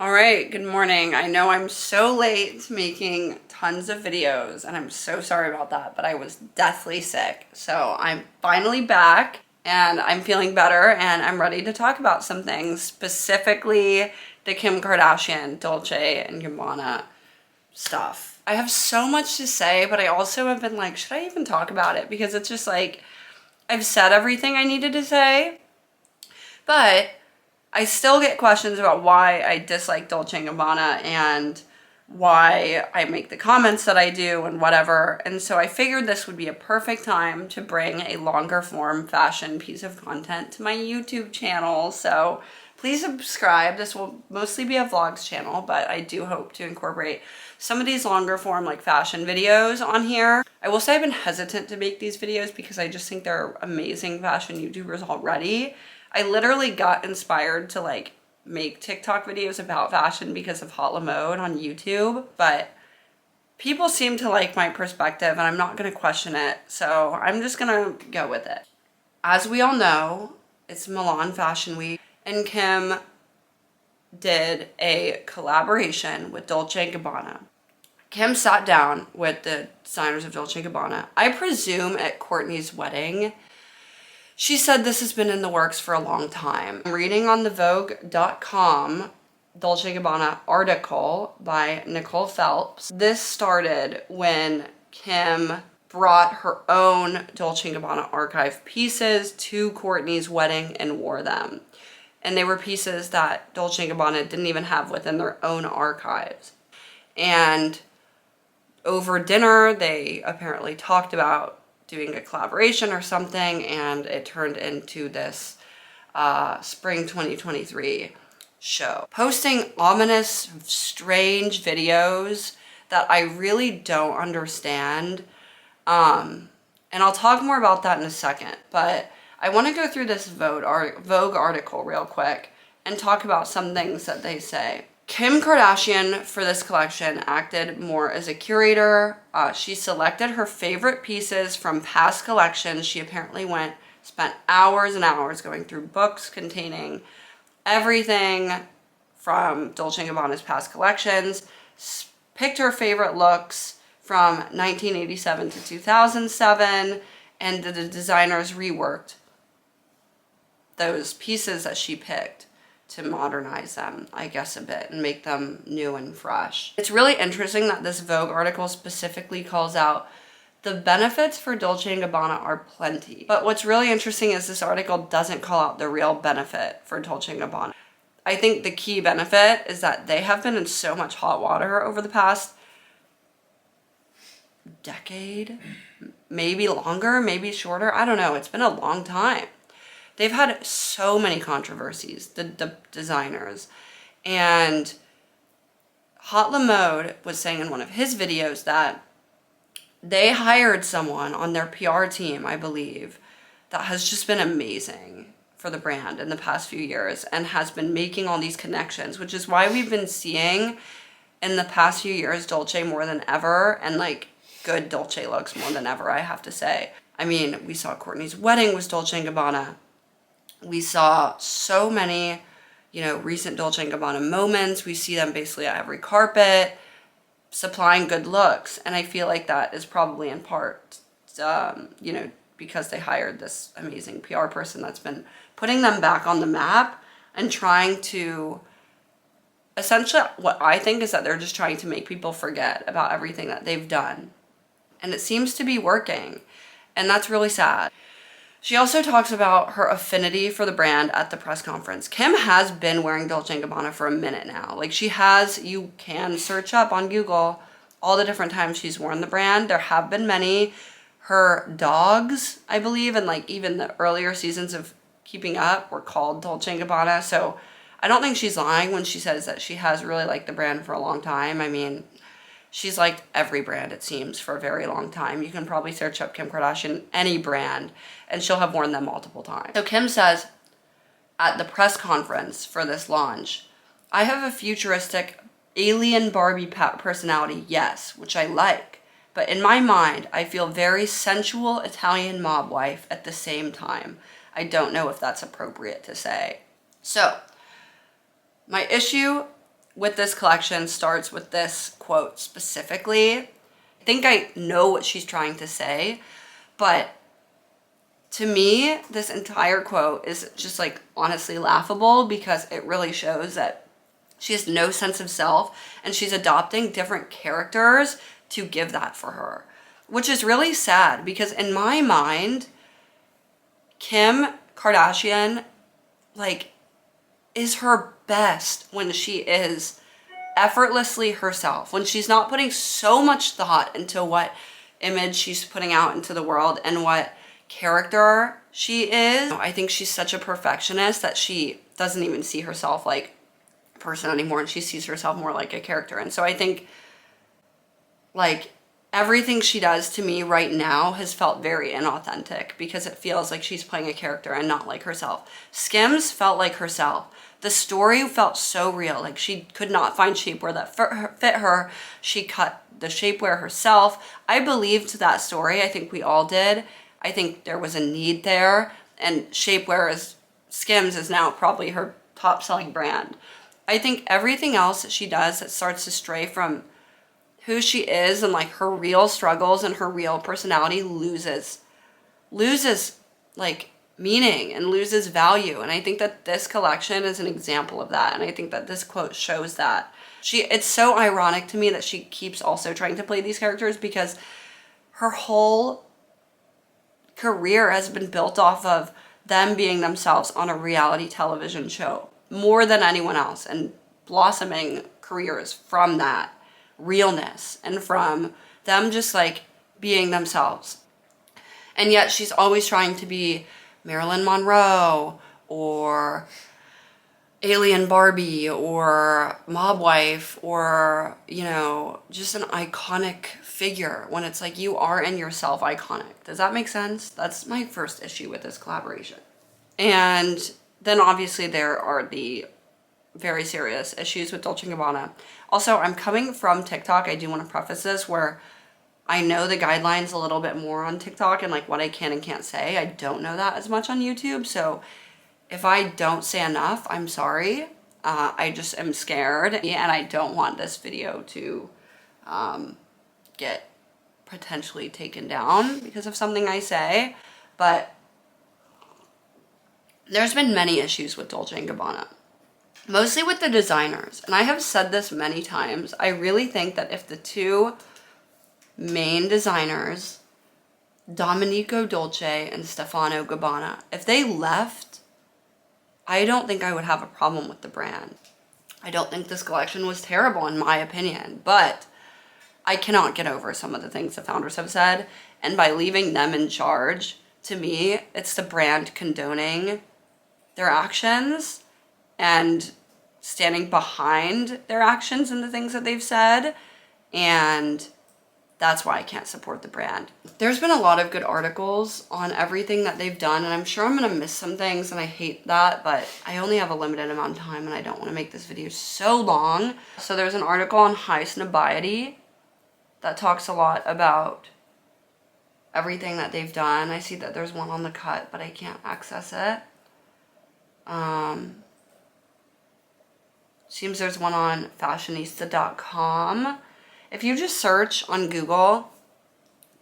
All right, good morning. I know I'm so late making tons of videos and I'm so sorry about that, but I was deathly sick. So I'm finally back and I'm feeling better and I'm ready to talk about some things, specifically the Kim Kardashian, Dolce and Gabbana stuff. I have so much to say, but I also have been like, should I even talk about it? Because it's just like, I've said everything I needed to say, but I still get questions about why I dislike Dolce & Gabbana and why I make the comments that I do and whatever. And so I figured this would be a perfect time to bring a longer form fashion piece of content to my YouTube channel. So please subscribe. This will mostly be a vlogs channel, but I do hope to incorporate some of these longer form like fashion videos on here. I will say I've been hesitant to make these videos because I just think they're amazing fashion YouTubers already. I literally got inspired to like make TikTok videos about fashion because of Hot Lamode on YouTube, but people seem to like my perspective and I'm not going to question it. So I'm just going to go with it. As we all know, it's Milan Fashion Week and Kim did a collaboration with Dolce & Gabbana. Kim sat down with the designers of Dolce & Gabbana, I presume at Kourtney's wedding. She said this has been in the works for a long time. I'm reading on the Vogue.com Dolce & Gabbana article by Nicole Phelps. This started when Kim brought her own Dolce & Gabbana archive pieces to Kourtney's wedding and wore them. And they were pieces that Dolce & Gabbana didn't even have within their own archives. And over dinner, they apparently talked about doing a collaboration or something, and it turned into this spring 2023 show. Posting ominous, strange videos that I really don't understand. And I'll talk more about that in a second, but I want to go through this Vogue article real quick and talk about some things that they say. Kim Kardashian, for this collection, acted more as a curator. She selected her favorite pieces from past collections. She apparently spent hours and hours going through books containing everything from Dolce & Gabbana's past collections, picked her favorite looks from 1987 to 2007, and the designers reworked those pieces that she picked to modernize them, I guess, a bit and make them new and fresh. It's really interesting that this Vogue article specifically calls out the benefits for Dolce & Gabbana are plenty. But what's really interesting is this article doesn't call out the real benefit for Dolce & Gabbana. I think the key benefit is that they have been in so much hot water over the past decade, maybe longer, maybe shorter. I don't know. It's been a long time. They've had so many controversies, the designers. And Hot Lamode was saying in one of his videos that they hired someone on their PR team, I believe, that has just been amazing for the brand in the past few years and has been making all these connections, which is why we've been seeing in the past few years Dolce more than ever, and like good Dolce looks more than ever, I have to say. I mean, we saw Kourtney's wedding was Dolce & Gabbana. We saw so many, recent Dolce & Gabbana moments. We see them basically at every carpet, supplying good looks. And I feel like that is probably in part, because they hired this amazing PR person that's been putting them back on the map and trying to, essentially what I think is that they're just trying to make people forget about everything that they've done. And it seems to be working. And that's really sad. She also talks about her affinity for the brand at the press conference. Kim has been wearing Dolce & Gabbana for a minute now. Like you can search up on Google all the different times she's worn the brand. There have been many. Her dogs, I believe, and like even the earlier seasons of Keeping Up were called Dolce & Gabbana. So I don't think she's lying when she says that she has really liked the brand for a long time. I mean, she's liked every brand, it seems, for a very long time. You can probably search up Kim Kardashian, any brand, and she'll have worn them multiple times. So Kim says at the press conference for this launch, I have a futuristic alien Barbie personality, yes, which I like. But in my mind, I feel very sensual Italian mob wife at the same time. I don't know if that's appropriate to say. So, my issue with this collection starts with this quote specifically. I think I know what she's trying to say, but to me, this entire quote is just like honestly laughable because it really shows that she has no sense of self and she's adopting different characters to give that for her, which is really sad because in my mind, Kim Kardashian, like, is her best when she is effortlessly herself, when she's not putting so much thought into what image she's putting out into the world and what character she is. I think she's such a perfectionist that she doesn't even see herself like a person anymore, and she sees herself more like a character. And so I think like everything she does to me right now has felt very inauthentic because it feels like she's playing a character and not like herself. Skims felt like herself. The story felt so real. Like she could not find shapewear that fit her. She cut the shapewear herself. I believed that story. I think we all did. I think there was a need there. And Skims is now probably her top selling brand. I think everything else that she does that starts to stray from who she is and like her real struggles and her real personality loses like meaning and loses value. And I think that this collection is an example of that. And I think that this quote shows that. It's so ironic to me that she keeps also trying to play these characters because her whole career has been built off of them being themselves on a reality television show more than anyone else and blossoming careers from that realness and from them just like being themselves. And yet she's always trying to be Marilyn Monroe or Alien Barbie or Mob Wife or, you know, just an iconic figure when it's like you are in yourself iconic. Does that make sense? That's my first issue with this collaboration. And then obviously there are the very serious issues with Dolce & Gabbana. Also, I'm coming from TikTok. I do want to preface this where I know the guidelines a little bit more on TikTok and like what I can and can't say. I don't know that as much on YouTube. So if I don't say enough, I'm sorry. I just am scared and I don't want this video to get potentially taken down because of something I say. But there's been many issues with Dolce & Gabbana. Mostly with the designers. And I have said this many times. I really think that if the two main designers, Domenico Dolce and Stefano Gabbana, if they left, I don't think I would have a problem with the brand. I don't think this collection was terrible in my opinion, but I cannot get over some of the things the founders have said. And by leaving them in charge, to me, it's the brand condoning their actions and standing behind their actions and the things that they've said. And that's why I can't support the brand. There's been a lot of good articles on everything that they've done, and I'm sure I'm gonna miss some things, and I hate that, but I only have a limited amount of time and I don't wanna make this video so long. So there's an article on high snobiety that talks a lot about everything that they've done. I see that there's one on The Cut, but I can't access it. Seems there's one on fashionista.com. If you just search on Google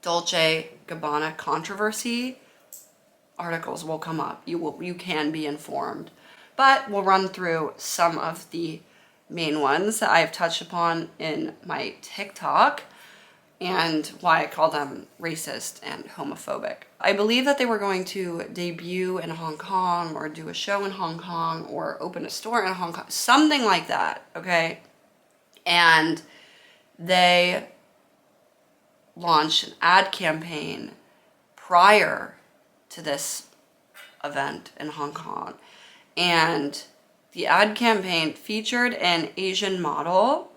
Dolce Gabbana controversy, articles will come up. You can be informed. But we'll run through some of the main ones that I've touched upon in my TikTok and why I call them racist and homophobic. I believe that they were going to debut in Hong Kong or do a show in Hong Kong or open a store in Hong Kong, something like that, okay? And they launched an ad campaign prior to this event in Hong Kong. And the ad campaign featured an Asian model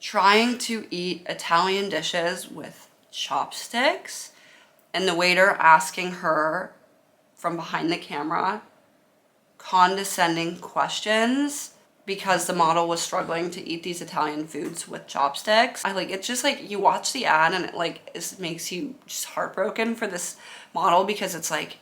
trying to eat Italian dishes with chopsticks, and the waiter asking her from behind the camera condescending questions because the model was struggling to eat these Italian foods with chopsticks. It's just like you watch the ad and it makes you just heartbroken for this model because it's like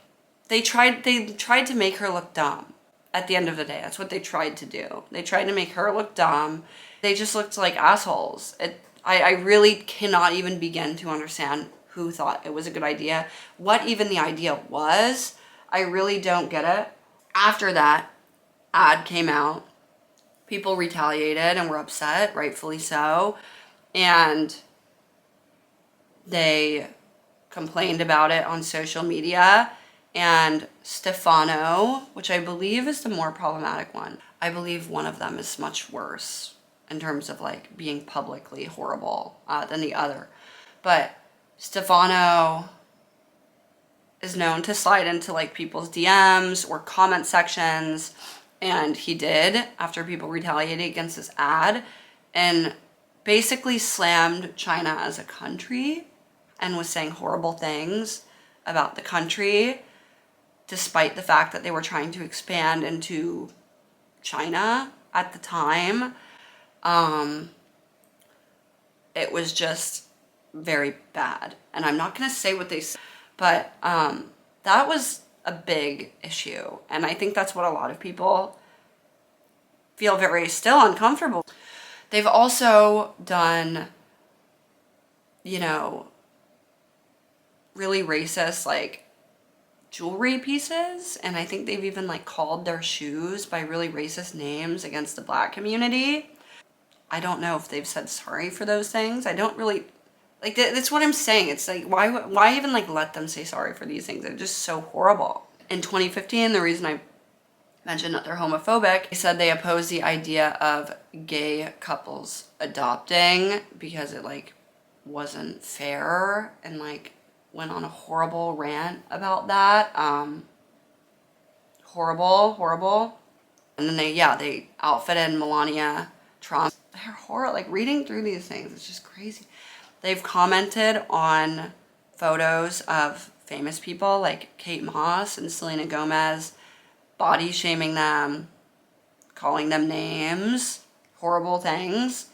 they tried to make her look dumb. at the end of the day. That's what they tried to do. They tried to make her look dumb. They just looked like assholes. I really cannot even begin to understand who thought it was a good idea. What even the idea was, I really don't get it. After that ad came out, people retaliated and were upset, rightfully so. And they complained about it on social media. And Stefano, which I believe is the more problematic one, I believe one of them is much worse in terms of like being publicly horrible than the other. But Stefano is known to slide into like people's DMs or comment sections, and he did after people retaliated against this ad and basically slammed China as a country and was saying horrible things about the country, despite the fact that they were trying to expand into China at the time. It was just very bad. And I'm not going to say what they said, but that was a big issue. And I think that's what a lot of people feel very still uncomfortable. They've also done, you know, really racist, like, jewelry pieces, and I think they've even like called their shoes by really racist names against the Black community. I don't know if they've said sorry for those things. I don't really like that's what I'm saying. It's like why even like let them say sorry for these things? They're just so horrible. In 2015, the reason I mentioned that they're homophobic, they said they oppose the idea of gay couples adopting because it like wasn't fair, and like went on a horrible rant about that. Horrible. And then they outfitted Melania Trump. They're horrible. Like reading through these things, it's just crazy. They've commented on photos of famous people like Kate Moss and Selena Gomez, body shaming them, calling them names, horrible things.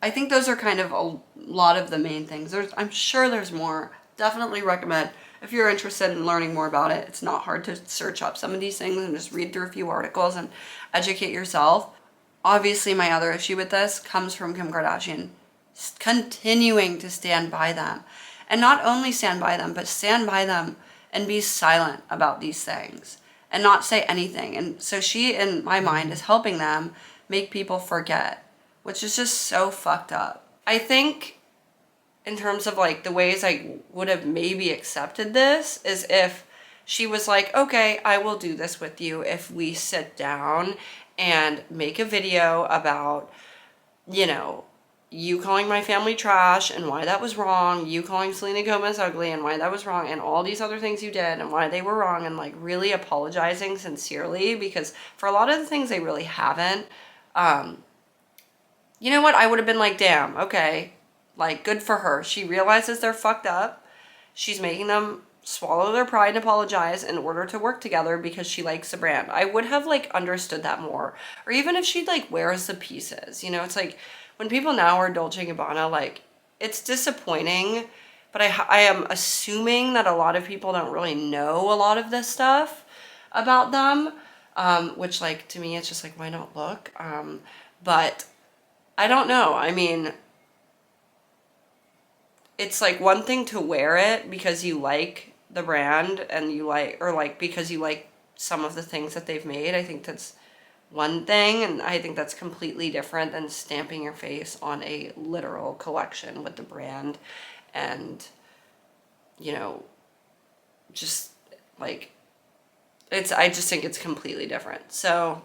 I think those are kind of a lot of the main things. I'm sure there's more. Definitely recommend, if you're interested in learning more about it, it's not hard to search up some of these things and just read through a few articles and educate yourself. Obviously, my other issue with this comes from Kim Kardashian continuing to stand by them. And not only stand by them, but stand by them and be silent about these things and not say anything. And so she, in my mind, is helping them make people forget, which is just so fucked up. I think in terms of like the ways I would have maybe accepted this is if she was like, okay, I will do this with you if we sit down and make a video about, you know, you calling my family trash and why that was wrong, you calling Selena Gomez ugly and why that was wrong, and all these other things you did and why they were wrong, and like really apologizing sincerely, because for a lot of the things they really haven't. You know what? I would have been like, damn, okay. Like, good for her. She realizes they're fucked up. She's making them swallow their pride and apologize in order to work together because she likes the brand. I would have, like, understood that more. Or even if she, like, wears the pieces. You know, it's like, when people now wear Dolce & Gabbana, like, it's disappointing. But I am assuming that a lot of people don't really know a lot of this stuff about them. Which, like, to me, it's just like, why not look? But I don't know. I mean, it's like one thing to wear it because you like the brand and you like, or like because you like some of the things that they've made. I think that's one thing, and I think that's completely different than stamping your face on a literal collection with the brand and, you know, just like, I just think it's completely different. So,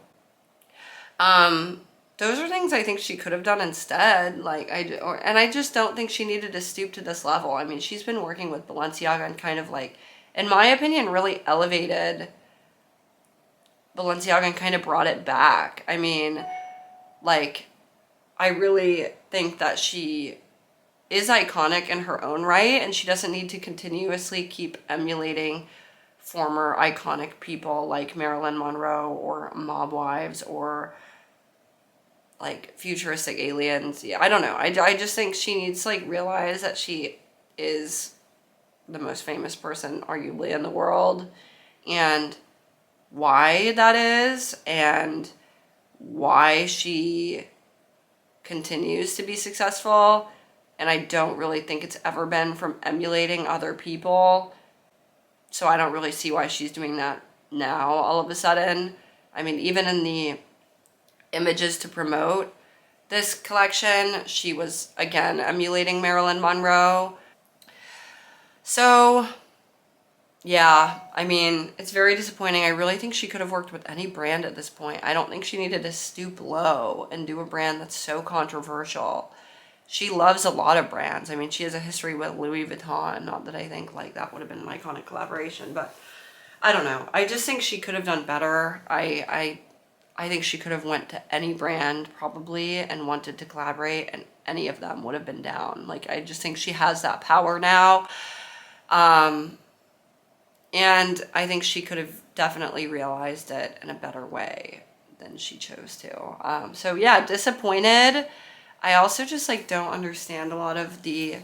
those are things I think she could have done instead. Like, and I just don't think she needed to stoop to this level. I mean, she's been working with Balenciaga and kind of like, in my opinion, really elevated Balenciaga and kind of brought it back. I mean, like, I really think that she is iconic in her own right, and she doesn't need to continuously keep emulating former iconic people like Marilyn Monroe or mob wives or like futuristic aliens. Yeah, I don't know. I just think she needs to like realize that she is the most famous person arguably in the world, and why that is and why she continues to be successful. And I don't really think it's ever been from emulating other people. So I don't really see why she's doing that now all of a sudden. I mean, even in the images to promote this collection, she was again emulating Marilyn Monroe. So yeah, I mean, it's very disappointing. I really think she could have worked with any brand at this point. I don't think she needed to stoop low and do a brand that's so controversial. She loves a lot of brands. I mean, she has a history with Louis Vuitton. Not that I think like that would have been an iconic collaboration, but I don't know. I just think she could have done better. I think she could have went to any brand probably and wanted to collaborate, and any of them would have been down. Like, I just think she has that power now. And I think she could have definitely realized it in a better way than she chose to. So yeah, disappointed. I also just like don't understand a lot of the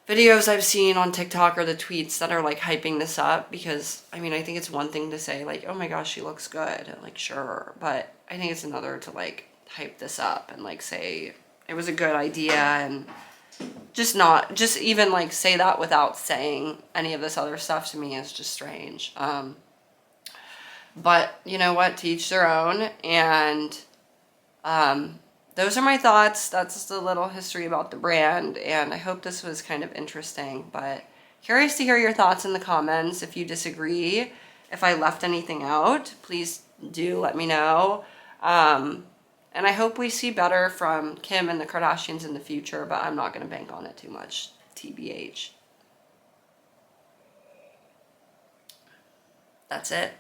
videos I've seen on TikTok or the tweets that are like hyping this up, because I mean, I think it's one thing to say like, oh my gosh, she looks good. Like, sure. But I think it's another to like hype this up and like say it was a good idea, and just even like say that without saying any of this other stuff to me is just strange. But you know what, to each their own. And those are my thoughts. That's the little history about the brand, and I hope this was kind of interesting, but curious to hear your thoughts in the comments. If you disagree, if I left anything out, please do let me know. And I hope we see better from Kim and the Kardashians in the future, but I'm not going to bank on it too much, TBH. That's it.